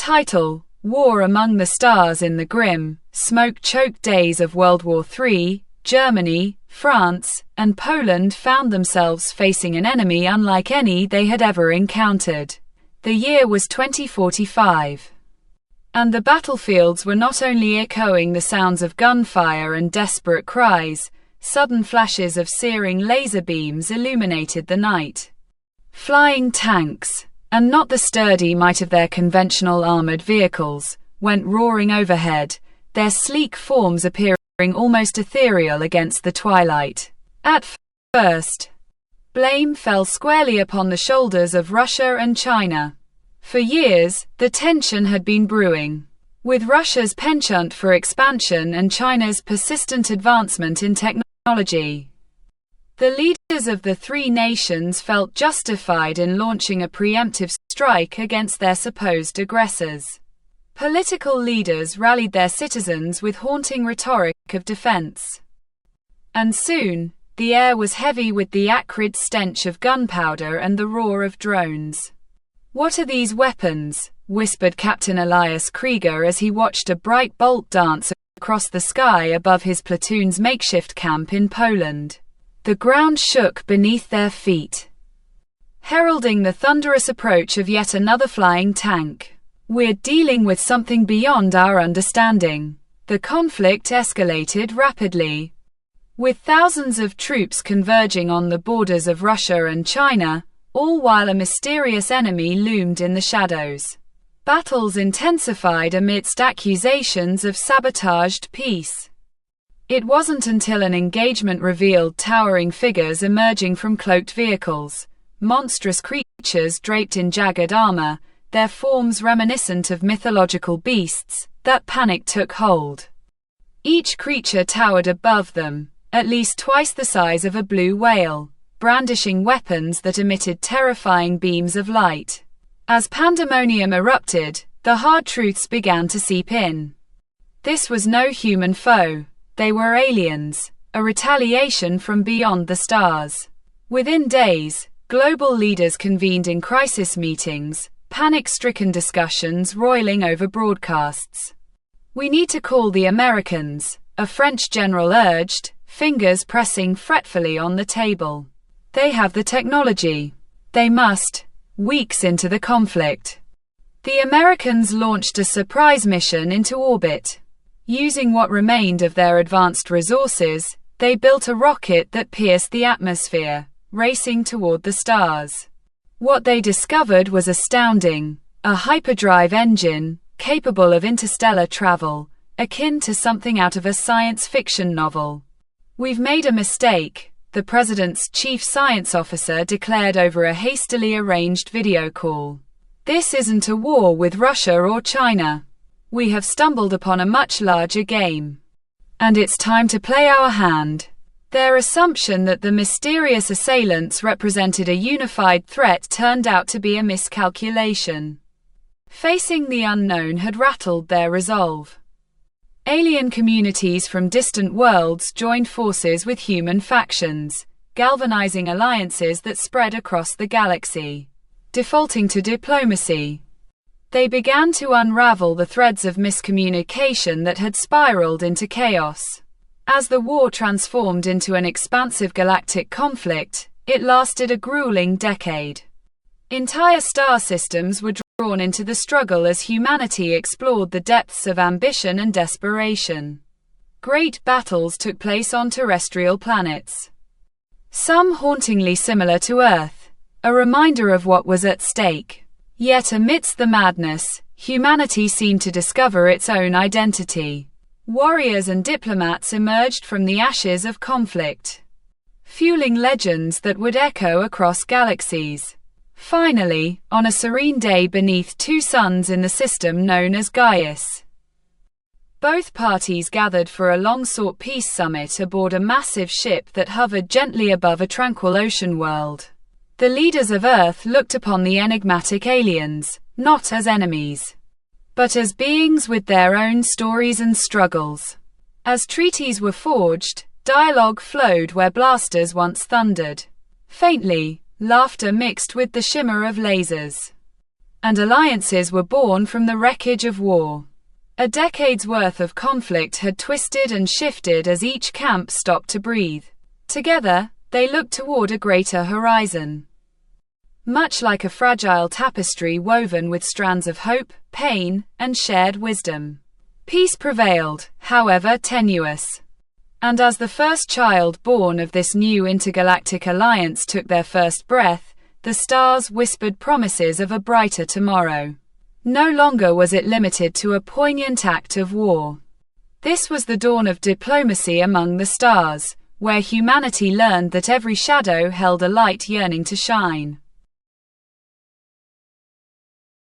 title, War Among the Stars. In the grim, smoke-choked days of World War III, Germany, France, and Poland found themselves facing an enemy unlike any they had ever encountered. The year was 2045. And the battlefields were not only echoing the sounds of gunfire and desperate cries, sudden flashes of searing laser beams illuminated the night. Flying tanks, and not the sturdy might of their conventional armored vehicles, went roaring overhead, their sleek forms appearing almost ethereal against the twilight. At first, blame fell squarely upon the shoulders of Russia and China. For years, the tension had been brewing, with Russia's penchant for expansion and China's persistent advancement in technology. The leaders of the three nations felt justified in launching a preemptive strike against their supposed aggressors. Political leaders rallied their citizens with haunting rhetoric of defense. And soon, the air was heavy with the acrid stench of gunpowder and the roar of drones. "What are these weapons?" whispered Captain Elias Krieger as he watched a bright bolt dance across the sky above his platoon's makeshift camp in Poland. The ground shook beneath their feet, heralding the thunderous approach of yet another flying tank. "We're dealing with something beyond our understanding." The conflict escalated rapidly, with thousands of troops converging on the borders of Russia and China, all while a mysterious enemy loomed in the shadows. Battles intensified amidst accusations of sabotaged peace. It wasn't until an engagement revealed towering figures emerging from cloaked vehicles, monstrous creatures draped in jagged armor, their forms reminiscent of mythological beasts, that panic took hold. Each creature towered above them, at least twice the size of a blue whale, brandishing weapons that emitted terrifying beams of light. As pandemonium erupted, the hard truths began to seep in. This was no human foe. They were aliens, a retaliation from beyond the stars. Within days, global leaders convened in crisis meetings, panic-stricken discussions roiling over broadcasts. "We need to call the Americans," a French general urged, fingers pressing fretfully on the table. "They have the technology. They must." Weeks into the conflict, the Americans launched a surprise mission into orbit. Using what remained of their advanced resources, they built a rocket that pierced the atmosphere, racing toward the stars. What they discovered was astounding: a hyperdrive engine, capable of interstellar travel, akin to something out of a science fiction novel. "We've made a mistake," the president's chief science officer declared over a hastily arranged video call. "This isn't a war with Russia or China. We have stumbled upon a much larger game. And it's time to play our hand." Their assumption that the mysterious assailants represented a unified threat turned out to be a miscalculation. Facing the unknown had rattled their resolve. Alien communities from distant worlds joined forces with human factions, galvanizing alliances that spread across the galaxy. Defaulting to diplomacy, they began to unravel the threads of miscommunication that had spiraled into chaos. As the war transformed into an expansive galactic conflict, it lasted a grueling decade. Entire star systems were drawn into the struggle as humanity explored the depths of ambition and desperation. Great battles took place on terrestrial planets, some hauntingly similar to Earth, a reminder of what was at stake. Yet amidst the madness, humanity seemed to discover its own identity. Warriors and diplomats emerged from the ashes of conflict, fueling legends that would echo across galaxies. Finally, on a serene day beneath two suns in the system known as Gaius, both parties gathered for a long-sought peace summit aboard a massive ship that hovered gently above a tranquil ocean world. The leaders of Earth looked upon the enigmatic aliens, not as enemies, but as beings with their own stories and struggles. As treaties were forged, dialogue flowed where blasters once thundered. Faintly, laughter mixed with the shimmer of lasers. and alliances were born from the wreckage of war. A decade's worth of conflict had twisted and shifted as each camp stopped to breathe. Together, they looked toward a greater horizon. Much like a fragile tapestry woven with strands of hope, pain, and shared wisdom. Peace prevailed, however tenuous. And as the first child born of this new intergalactic alliance took their first breath, the stars whispered promises of a brighter tomorrow. No longer was it limited to a poignant act of war. This was the dawn of diplomacy among the stars, where humanity learned that every shadow held a light yearning to shine.